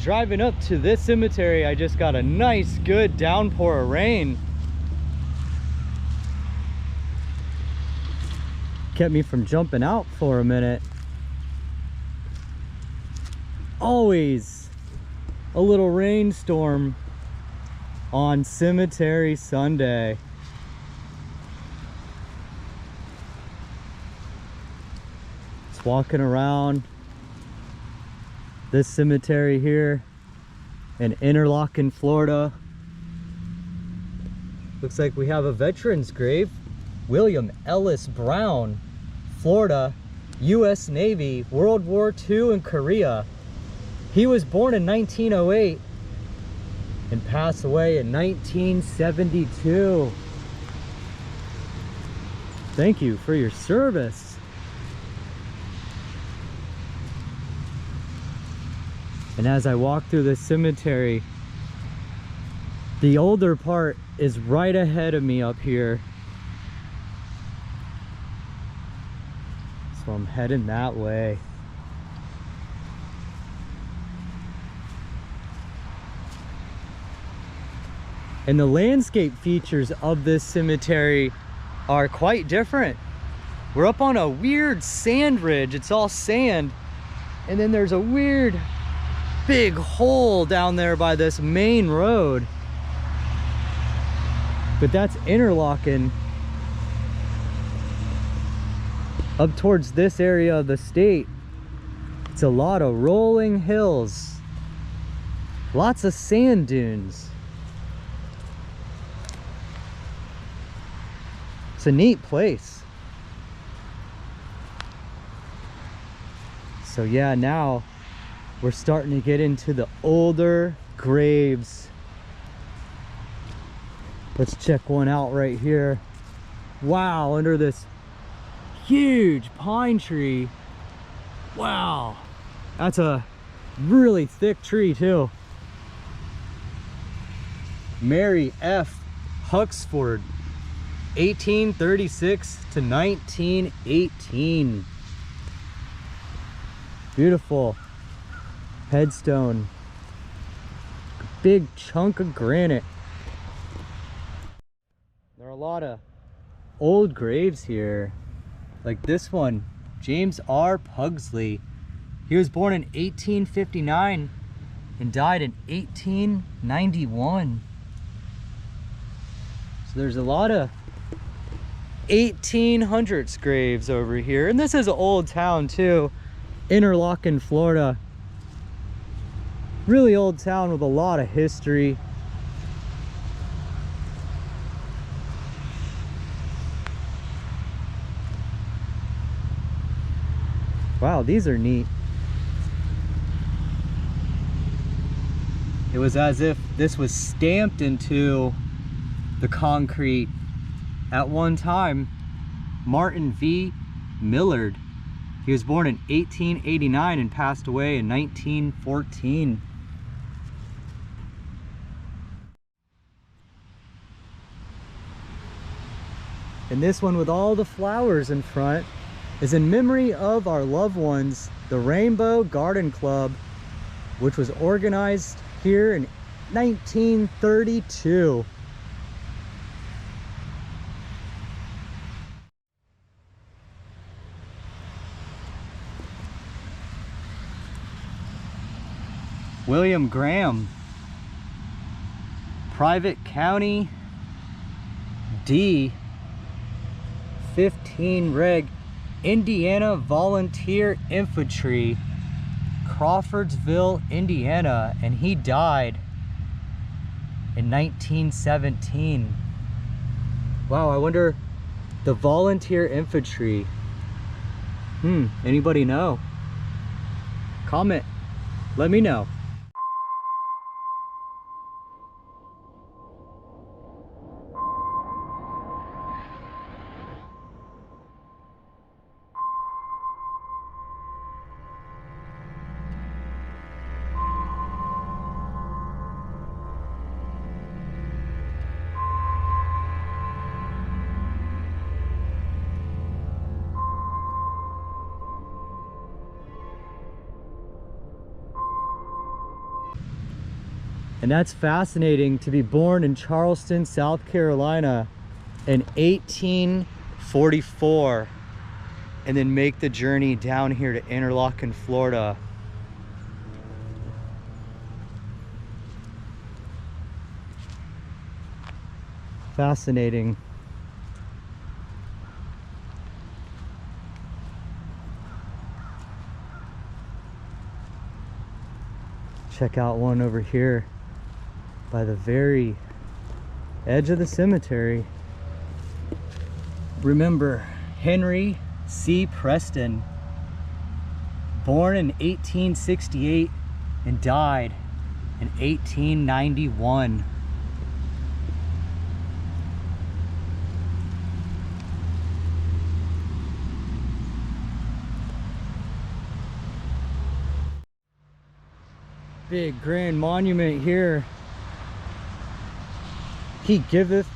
driving up to this cemetery, I just got a nice, good downpour of rain. Kept me from jumping out for a minute. Always a little rainstorm on Cemetery Sunday. Just walking around this cemetery here in Interlachen, Florida. Looks like we have a veteran's grave. William Ellis Brown, Florida, U.S. Navy, World War II and Korea. He was born in 1908 and passed away in 1972. Thank you for your service. And as I walk through this cemetery, the older part is right ahead of me up here. So I'm heading that way. And the landscape features of this cemetery are quite different. We're up on a weird sand ridge. It's all sand. And then there's a weird big hole down there by this main road. But that's Interlachen. Up towards this area of the state, it's a lot of rolling hills. Lots of sand dunes. It's a neat place. So yeah, now we're starting to get into the older graves. Let's check one out right here. Wow, under this huge pine tree. Wow, that's a really thick tree too. Mary F. Huxford, 1836 to 1918. Beautiful headstone. Big chunk of granite. There are a lot of old graves here. Like this one, James R. Pugsley. He was born in 1859 and died in 1891. So there's a lot of 1800s graves over here. And this is an old town too. Interlachen, Florida. Really old town with a lot of history. Wow, these are neat. It was as if this was stamped into the concrete at one time. Martin V. Millard. He was born in 1889 and passed away in 1914. And this one with all the flowers in front is in memory of our loved ones, the Rainbow Garden Club, which was organized here in 1932. William Graham, Private County D 15 Reg, Indiana Volunteer Infantry, Crawfordsville, Indiana, and he died in 1917. Wow, I wonder, the volunteer infantry. Anybody know? Comment, let me know. And that's fascinating, to be born in Charleston, South Carolina in 1844 and then make the journey down here to Interlachen, Florida. Fascinating. Check out one over here by the very edge of the cemetery. Remember, Henry C. Preston, born in 1868 and died in 1891. Big grand monument here. He giveth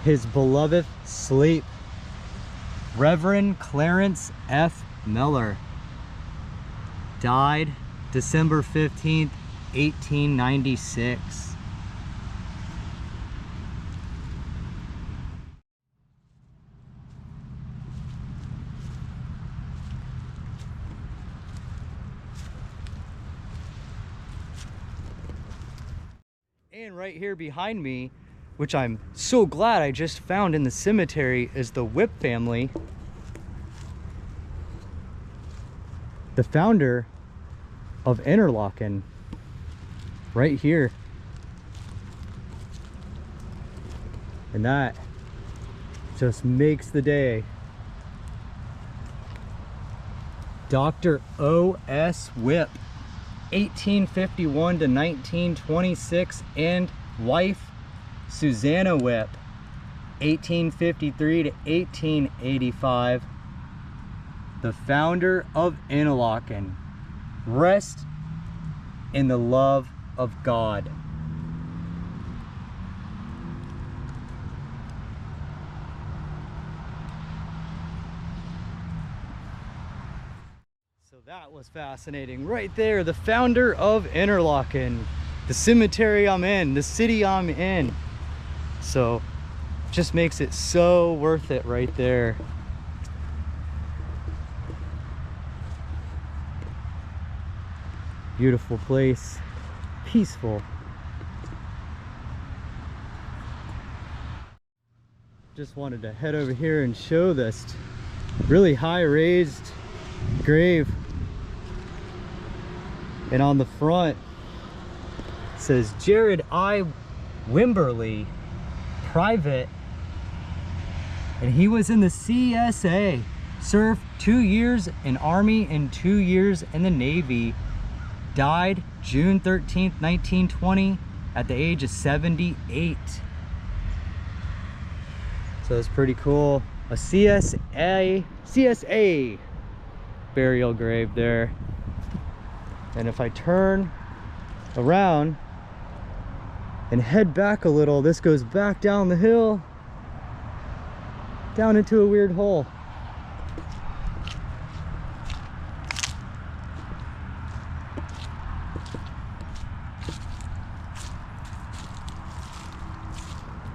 his beloved sleep. Reverend Clarence F. Miller died December 15th, 1896. And right here behind me, which I'm so glad I just found in the cemetery, is the Whip family. The founder of Interlachen, right here. And that just makes the day. Dr. O.S. Whip, 1851 to 1926, and wife Susanna Whip, 1853 to 1885, the founder of Interlachen. Rest in the love of God. So that was fascinating. Right there, the founder of Interlachen, the cemetery I'm in, the city I'm in. So just makes it so worth it right there. Beautiful place, peaceful. Just wanted to head over here and show this really high raised grave. And on the front it says Jared I. Wimberly, private, and he was in the CSA, served 2 years in Army and 2 years in the Navy, died June 13th, 1920 at the age of 78. So it's pretty cool. A CSA burial grave there. And if I turn around and head back a little, this goes back down the hill, down into a weird hole.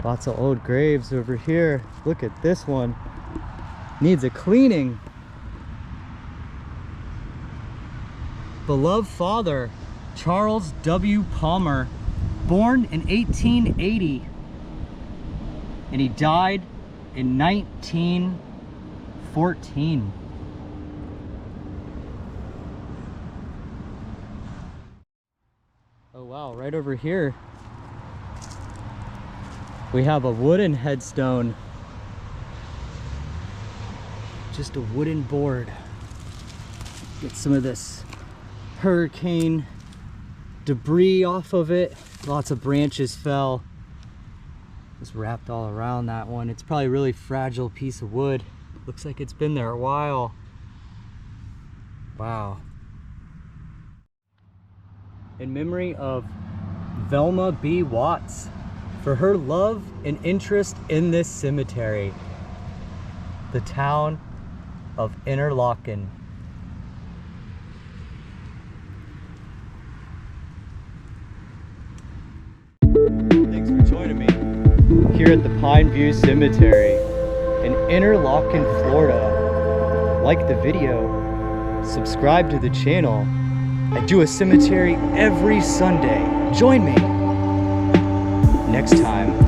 Lots of old graves over here. Look at this one. Needs a cleaning. Beloved father, Charles W. Palmer, born in 1880, and he died in 1914. Oh wow, right over here we have a wooden headstone. Just a wooden board. Get some of this hurricane debris off of it. Lots of branches fell. Just wrapped all around that one. It's probably a really fragile piece of wood. Looks like it's been there a while. Wow. In memory of Velma B. Watts, for her love and interest in this cemetery, the town of Interlachen. here at the Pineview Cemetery in Interlachen, Florida. Like the video, subscribe to the channel. I do a cemetery every Sunday. Join me next time.